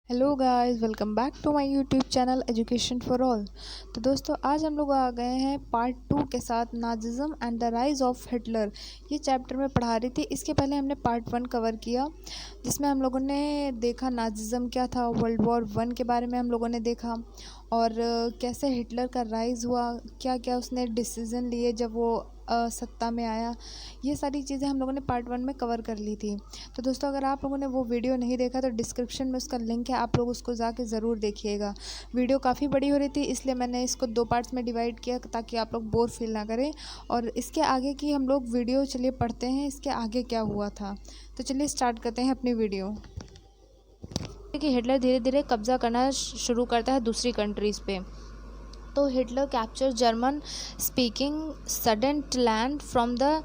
Hello guys, welcome back to my YouTube channel education for all. तो दोस्तों, आज हम लोग आ गए हैं पार्ट 2 के साथ, Nazism and the rise of Hitler. ये चैप्टर में पढ़ा रही थी। इसके पहले हमने पार्ट 1 कवर किया, जिसमें हम लोगों ने देखा नाजिज्म क्या था, वर्ल्ड वॉर 1 के बारे में हम लोगों ने देखा, और कैसे हिटलर का राइज़ हुआ, क्या क्या उसने डिसीज़न लिए जब वो सत्ता में आया। ये सारी चीज़ें हम लोगों ने पार्ट 1 में कवर कर ली थी। तो दोस्तों, अगर आप लोगों ने वो वीडियो नहीं देखा तो डिस्क्रिप्शन में उसका लिंक है, आप लोग उसको जाके ज़रूर देखिएगा। वीडियो काफ़ी बड़ी हो रही थी, इसलिए मैंने इसको 2 पार्ट्स में डिवाइड किया ताकि आप लोग बोर फील ना करें। और इसके आगे की हम लोग वीडियो चलिए पढ़ते हैं, इसके आगे क्या हुआ था। तो चलिए स्टार्ट करते हैं अपनी वीडियो। कि हिटलर धीरे धीरे कब्जा करना शुरू करता है दूसरी कंट्रीज़ पे। तो Hitler capture German speaking Sudetenland from the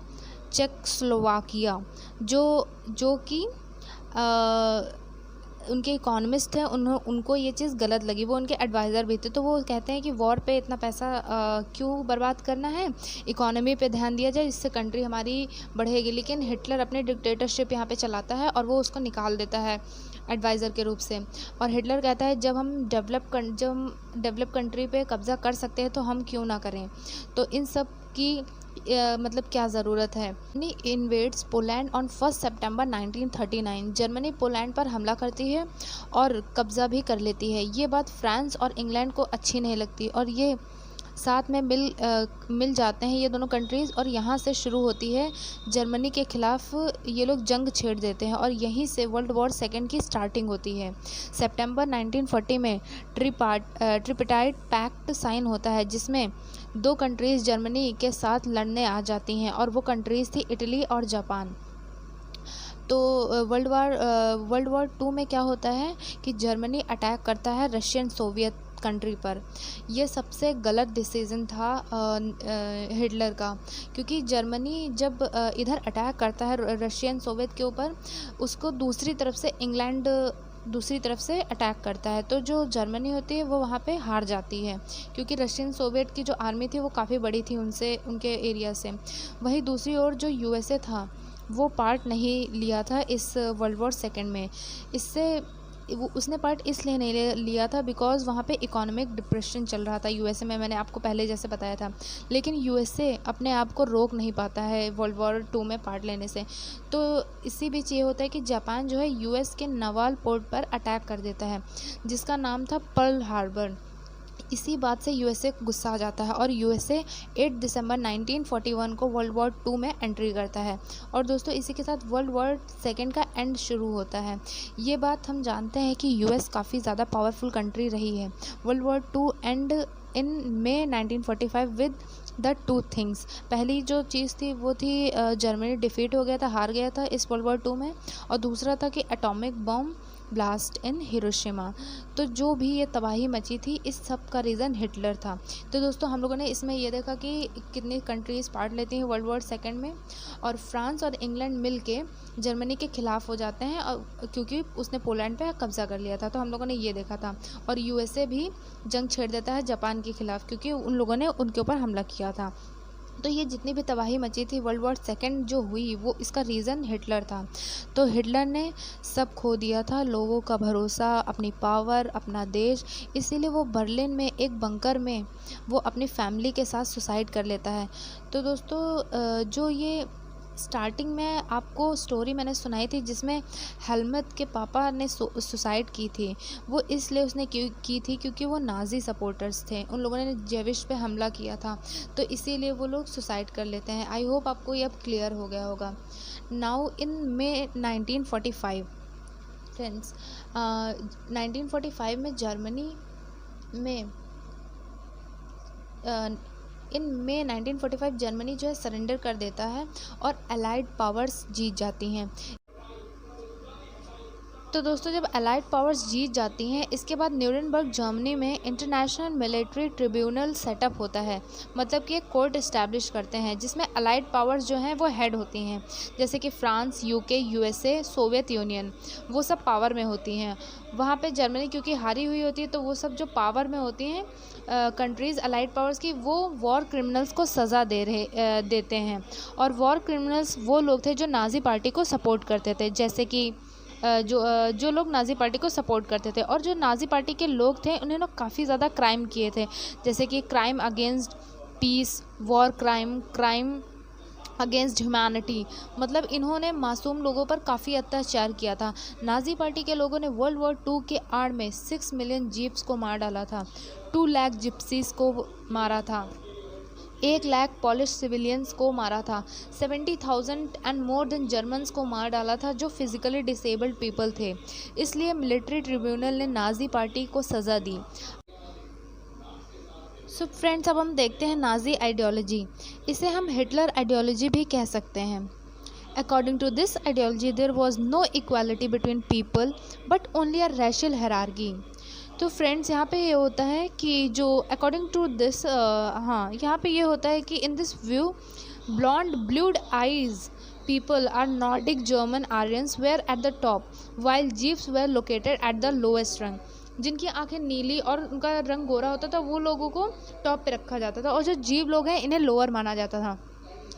Czechoslovakia, जो कि उनके इकोनॉमिस्ट थे। उनको ये चीज़ गलत लगी, वो उनके एडवाइज़र भी थे। तो वो कहते हैं कि वॉर पे इतना पैसा क्यों बर्बाद करना है, इकोनॉमी पे ध्यान दिया जाए, इससे कंट्री हमारी बढ़ेगी। लेकिन हिटलर अपनी डिक्टेटरशिप यहाँ पे चलाता है और वो उसको निकाल देता है एडवाइज़र के रूप से। और हिटलर कहता है जब हम डेवलप कंट्री पे कब्ज़ा कर सकते हैं तो हम क्यों ना करें। तो इन सब की मतलब क्या ज़रूरत है। Germany invades Poland on 1 September 1939। Germany Poland पर हमला करती है और कब्ज़ा भी कर लेती है। ये बात फ्रांस और इंग्लैंड को अच्छी नहीं लगती और ये साथ में मिल जाते हैं ये दोनों कंट्रीज़, और यहाँ से शुरू होती है जर्मनी के ख़िलाफ़ ये लोग जंग छेड़ देते हैं और यहीं से वर्ल्ड वॉर 2 की स्टार्टिंग होती है। सितंबर 1940 में ट्रिपटाइट पैक्ट साइन होता है, जिसमें 2 कंट्रीज़ जर्मनी के साथ लड़ने आ जाती हैं, और वो कंट्रीज़ थी इटली और जापान। तो वर्ल्ड वॉर 2 में क्या होता है कि जर्मनी अटैक करता है रशियन सोवियत कंट्री पर। यह सबसे गलत डिसीज़न था हिटलर का, क्योंकि जर्मनी जब इधर अटैक करता है रशियन सोवियत के ऊपर, उसको दूसरी तरफ से इंग्लैंड दूसरी तरफ से अटैक करता है। तो जो जर्मनी होती है वो वहाँ पे हार जाती है, क्योंकि रशियन सोवियत की जो आर्मी थी वो काफ़ी बड़ी थी उनके एरिया से। वहीं दूसरी ओर जो यूएसए था वो पार्ट नहीं लिया था इस वर्ल्ड वॉर 2 में। उसने पार्ट इसलिए नहीं लिया था बिकॉज़ वहाँ पे इकोनॉमिक डिप्रेशन चल रहा था यूएसए में, मैंने आपको पहले जैसे बताया था। लेकिन यूएसए अपने आप को रोक नहीं पाता है वर्ल्ड वॉर 2 में पार्ट लेने से। तो इसी बीच ये होता है कि जापान जो है यूएस के नवाल पोर्ट पर अटैक कर देता है, जिसका नाम था पर्ल हार्बर। इसी बात से यूएसए गुस्सा आ जाता है और यूएसए 8 दिसंबर 1941 को वर्ल्ड वॉर 2 में एंट्री करता है। और दोस्तों, इसी के साथ वर्ल्ड वॉर 2 का एंड शुरू होता है। ये बात हम जानते हैं कि यूएस काफ़ी ज़्यादा पावरफुल कंट्री रही है। World war 2 end in May 1945 with the 2 things. पहली जो चीज़ थी वो थी जर्मनी डिफीट हो गया था, हार गया था इस वर्ल्ड वॉर 2 में, और दूसरा था कि atomic bomb blast in Hiroshima. तो जो भी ये तबाही मची थी, इस सब का रीज़न हिटलर था। तो दोस्तों, हम लोगों ने इसमें ये देखा कि कितनी कंट्रीज़ पार्ट लेती हैं वर्ल्ड वॉर 2 में, और फ्रांस और इंग्लैंड मिल के जर्मनी के ख़िलाफ़ हो जाते हैं, और क्योंकि उसने पोलैंड पे कब्ज़ा कर लिया था। तो हम लोगों ने ये देखा था। और यूएसए भी जंग छेड़ देता है जापान के ख़िलाफ़, क्योंकि उन लोगों ने उनके ऊपर हमला किया था। तो ये जितनी भी तबाही मची थी वर्ल्ड वॉर 2 जो हुई, वो इसका रीज़न हिटलर था। तो हिटलर ने सब खो दिया था, लोगों का भरोसा, अपनी पावर, अपना देश। इसीलिए वो बर्लिन में एक बंकर में वो अपनी फैमिली के साथ सुसाइड कर लेता है। तो दोस्तों, जो ये स्टार्टिंग में आपको स्टोरी मैंने सुनाई थी जिसमें हेलमट के पापा ने सुसाइड की थी, वो इसलिए उसने की थी क्योंकि वो नाजी सपोर्टर्स थे, उन लोगों ने जेविश पे हमला किया था, तो इसीलिए वो लोग सुसाइड कर लेते हैं। आई होप आपको ये अब क्लियर हो गया होगा। नाउ इन मई 1945 फ्रेंड्स, 1945 में जर्मनी में इन मई 1945 जर्मनी जो है सरेंडर कर देता है और अलाइड पावर्स जीत जाती हैं। तो दोस्तों, जब अलाइड पावर्स जीत जाती हैं, इसके बाद न्यूरेमबर्ग जर्मनी में इंटरनेशनल मिलिट्री ट्रिब्यूनल सेटअप होता है। मतलब कि एक कोर्ट इस्टेब्लिश करते हैं जिसमें अलाइड पावर्स जो हैं वो हेड होती हैं, जैसे कि France, UK, USA, Soviet union, वो सब पावर में होती हैं। वहाँ पे जर्मनी क्योंकि हारी हुई होती है, तो वो सब जो पावर में होती हैं कंट्रीज़ अलाइड पावर्स की, वो वॉर क्रिमिनल्स को सज़ा देते हैं। और वॉर क्रिमिनल्स वो लोग थे जो नाज़ी पार्टी को सपोर्ट करते थे, जैसे कि जो लोग नाज़ी पार्टी को सपोर्ट करते थे। और जो नाज़ी पार्टी के लोग थे उन्होंने काफ़ी ज़्यादा क्राइम किए थे, जैसे कि crime against peace, war crime, crime against humanity. मतलब इन्होंने मासूम लोगों पर काफ़ी अत्याचार किया था। नाज़ी पार्टी के लोगों ने वर्ल्ड वॉर 2 के आड़ में 6 मिलियन जीप्स को मार डाला था, 2 लाख जिप्सीज को मारा था, 1 लाख पॉलिश सिविलियंस को मारा था, 70,000 एंड मोर देन जर्मन्स को मार डाला था जो फिजिकली डिसेबल्ड पीपल थे। इसलिए मिलिट्री ट्रिब्यूनल ने नाज़ी पार्टी को सज़ा दी। सो फ्रेंड्स, अब हम देखते हैं नाज़ी आइडियोलॉजी। इसे हम हिटलर आइडियोलॉजी भी कह सकते हैं। According to this ideology there was no equality between people but only a racial hierarchy. तो फ्रेंड्स, यहाँ पे ये होता है कि जो अकॉर्डिंग टू दिस यहाँ पे ये होता है कि in this view blonde blue eyes people are Nordic German Aryans were at the top while Jews were located at the lowest rung। जिनकी आंखें नीली और उनका रंग गोरा होता था वो लोगों को टॉप पे रखा जाता था, और जो जीव लोग हैं इन्हें लोअर माना जाता था।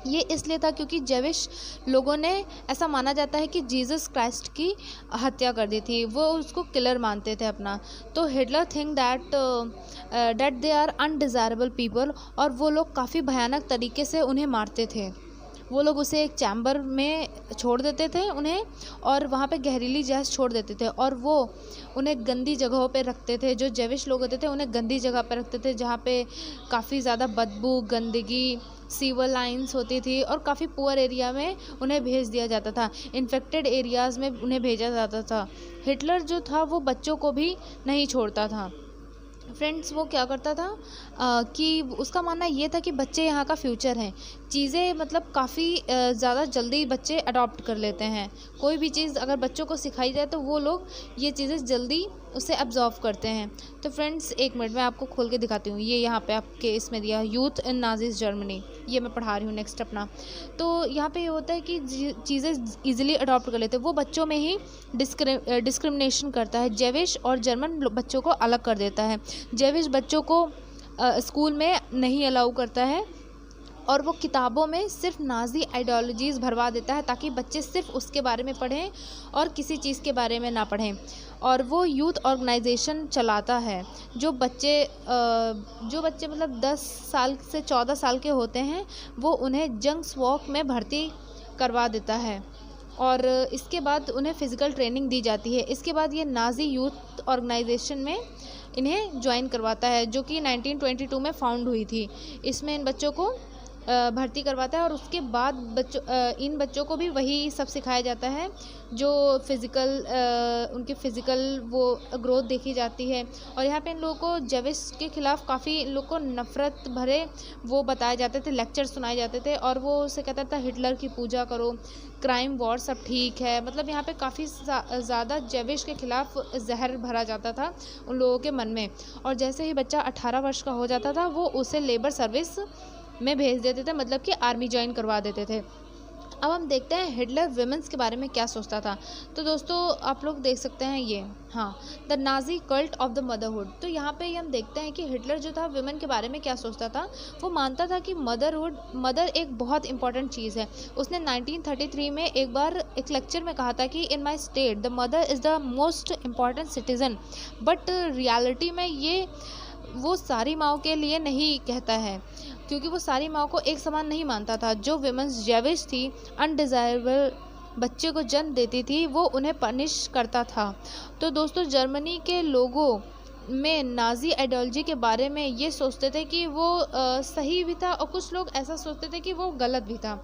ये इसलिए था क्योंकि जेविश लोगों ने, ऐसा माना जाता है कि जीसस क्राइस्ट की हत्या कर दी थी, वो उसको किलर मानते थे अपना। तो Hitler think that they are undesirable people, और वो लोग काफ़ी भयानक तरीके से उन्हें मारते थे। वो लोग उसे एक चैम्बर में छोड़ देते थे उन्हें, और वहाँ पे गहरीली गैस छोड़ देते थे, और वो उन्हें गंदी जगहों पे रखते थे। जो जेविश लोग होते थे उन्हें गंदी जगह पे रखते थे जहाँ पे काफ़ी ज़्यादा बदबू, गंदगी, सीवर लाइंस होती थी, और काफ़ी पुअर एरिया में उन्हें भेज दिया जाता था, इन्फेक्टेड एरियाज़ में उन्हें भेजा जाता था। हिटलर जो था वो बच्चों को भी नहीं छोड़ता था। फ्रेंड्स, वो क्या करता था कि उसका मानना ये था कि बच्चे यहाँ का फ्यूचर हैं। चीज़ें मतलब काफ़ी ज़्यादा जल्दी बच्चे अडॉप्ट कर लेते हैं। कोई भी चीज़ अगर बच्चों को सिखाई जाए तो वो लोग ये चीज़ें जल्दी उसे अब्जॉर्व करते हैं। तो फ्रेंड्स, एक मिनट में आपको खोल के दिखाती हूँ। ये यहाँ पे आपके इसमें दिया यूथ इन नाज़ीज़ जर्मनी, ये मैं पढ़ा रही हूँ नेक्स्ट अपना। तो यहाँ पे ये होता है कि चीज़ें ईजिली अडॉप्ट कर लेते हैं। वो बच्चों में ही डिस्क्रिमिनेशन करता है। जेविश और जर्मन बच्चों को अलग कर देता है। जेविश बच्चों को स्कूल में नहीं अलाउ करता है, और वो किताबों में सिर्फ नाज़ी आइडियोलॉजीज़ भरवा देता है ताकि बच्चे सिर्फ उसके बारे में पढ़ें और किसी चीज़ के बारे में ना पढ़ें। और वो यूथ ऑर्गेनाइजेशन चलाता है। जो बच्चे मतलब 10 साल से 14 साल के होते हैं वो उन्हें जंक्स वॉक में भर्ती करवा देता है, और इसके बाद उन्हें फ़िज़िकल ट्रेनिंग दी जाती है। इसके बाद ये नाज़ी यूथ ऑर्गेनाइजेशन में इन्हें ज्वाइन करवाता है, जो कि 1922 में फाउंड हुई थी। इसमें इन बच्चों को भर्ती करवाता है, और उसके बाद इन बच्चों को भी वही सब सिखाया जाता है जो उनकी फ़िज़िकल वो ग्रोथ देखी जाती है। और यहाँ पे इन लोगों को जेविश के ख़िलाफ़ काफ़ी इन लोग को नफ़रत भरे वो बताए जाते थे, लेक्चर सुनाए जाते थे, और वो उसे कहता था हिटलर की पूजा करो, क्राइम वॉर सब ठीक है। मतलब यहाँ पे काफ़ी ज़्यादा जेविश के ख़िलाफ़ जहर भरा जाता था उन लोगों के मन में। और जैसे ही बच्चा 18 वर्ष का हो जाता था वो उसे लेबर सर्विस में भेज देते थे, मतलब कि आर्मी ज्वाइन करवा देते थे। अब हम देखते हैं हिटलर विमेंस के बारे में क्या सोचता था। तो दोस्तों, आप लोग देख सकते हैं ये, the Nazi cult of the motherhood. तो यहाँ पे हम देखते हैं कि हिटलर जो था विमेन के बारे में क्या सोचता था। वो मानता था कि मदर एक बहुत इंपॉर्टेंट चीज़ है। उसने 1933 में एक बार एक लेक्चर में कहा था कि in my state the mother is the most important citizen, but reality में ये वो सारी माँओं के लिए नहीं कहता है, क्योंकि वो सारी माँ को एक समान नहीं मानता था। जो विमेंस जेविश थी, अनडिज़ायरेबल बच्चे को जन्म देती थी, वो उन्हें पनिश करता था। तो दोस्तों, जर्मनी के लोगों में नाज़ी आइडियोलॉजी के बारे में ये सोचते थे कि वो सही भी था, और कुछ लोग ऐसा सोचते थे कि वो गलत भी था।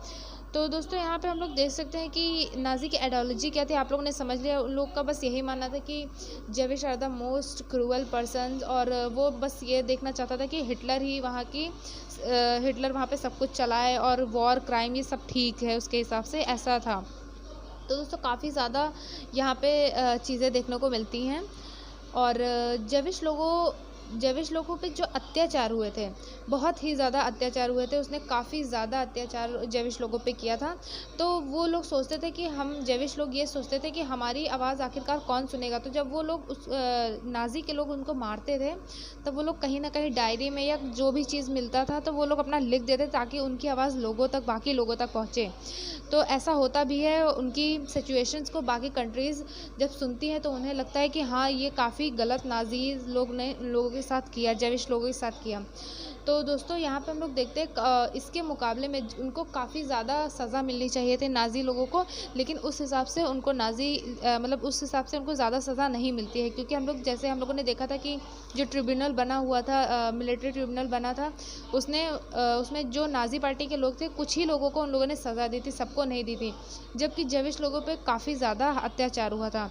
तो दोस्तों, यहाँ पे हम लोग देख सकते हैं कि नाज़ी की आइडियोलॉजी क्या थी, आप लोगों ने समझ लिया। उन लोग का बस यही मानना था कि Jewish are the most cruel persons, और वो बस ये देखना चाहता था कि हिटलर वहाँ पे सब कुछ चलाए, और वॉर क्राइम ये सब ठीक है उसके हिसाब से, ऐसा था। तो दोस्तों, काफ़ी ज़्यादा यहाँ पे चीज़ें देखने को मिलती हैं। और जेविश लोगों जेविश लोगों पे जो अत्याचार हुए थे, बहुत ही ज़्यादा अत्याचार हुए थे, उसने काफ़ी ज़्यादा अत्याचार जेविश लोगों पे किया था। तो वो लोग सोचते थे कि हम जेविश लोग ये सोचते थे कि हमारी आवाज़ आखिरकार कौन सुनेगा। तो जब वो लोग उस नाज़ी के लोग उनको मारते थे, तब वो लोग कहीं न कहीं डायरी में या जो भी चीज़ मिलता था, तो वो लोग अपना लिख देते ताकि उनकी आवाज़ लोगों तक, बाकी लोगों तक पहुँचे। तो ऐसा होता भी है, उनकी सिचुएशंस को बाकी कंट्रीज़ जब सुनती हैं तो उन्हें लगता है कि हाँ, ये काफ़ी गलत नाज़ी लोग ने लोगों के साथ किया, जेविश लोगों के साथ किया। तो दोस्तों यहाँ पे हम लोग देखते हैं इसके मुकाबले में उनको काफ़ी ज़्यादा सज़ा मिलनी चाहिए थी नाज़ी लोगों को, लेकिन उस हिसाब से उनको मतलब उस हिसाब से उनको ज़्यादा सज़ा नहीं मिलती है, क्योंकि हम लोगों ने देखा था कि जो ट्रिब्यूनल बना हुआ था, मिलिट्री ट्रिब्यूनल बना था, उसमें जो नाज़ी पार्टी के लोग थे, कुछ ही लोगों को उन लोगों ने सज़ा दी थी, सबको नहीं दी थी, जबकि जेविश लोगों पे काफ़ी ज़्यादा अत्याचार हुआ था।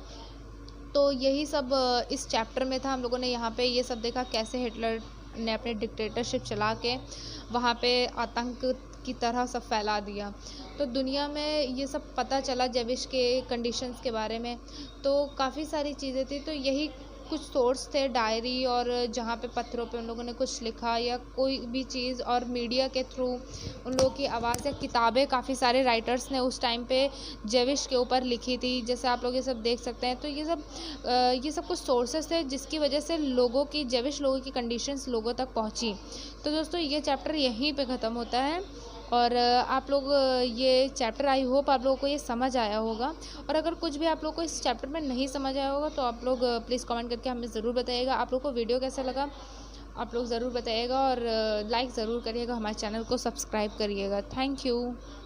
तो यही सब इस चैप्टर में था। हम लोगों ने यहाँ पे ये सब देखा कैसे हिटलर ने अपने डिक्टेटरशिप चला के वहाँ पे आतंक की तरह सब फैला दिया। तो दुनिया में ये सब पता चला जेविश के कंडीशंस के बारे में। तो काफ़ी सारी चीज़ें थी, तो यही कुछ सोर्स थे, डायरी और जहाँ पे पत्थरों पे उन लोगों ने कुछ लिखा या कोई भी चीज़, और मीडिया के थ्रू उन लोगों की आवाज़ या किताबें काफ़ी सारे राइटर्स ने उस टाइम पे जेविश के ऊपर लिखी थी, जैसे आप लोग ये सब देख सकते हैं। तो ये सब कुछ सोर्सेस थे जिसकी वजह से जेविश लोगों की कंडीशंस लोगों तक पहुँची। तो दोस्तों ये चैप्टर यहीं पे ख़त्म होता है। और आप लोग ये चैप्टर, आई होप आप लोगों को ये समझ आया होगा। और अगर कुछ भी आप लोग को इस चैप्टर में नहीं समझ आया होगा तो आप लोग प्लीज़ कमेंट करके हमें ज़रूर बताइएगा। आप लोग को वीडियो कैसा लगा आप लोग ज़रूर बताइएगा, और लाइक ज़रूर करिएगा, हमारे चैनल को सब्सक्राइब करिएगा। Thank you.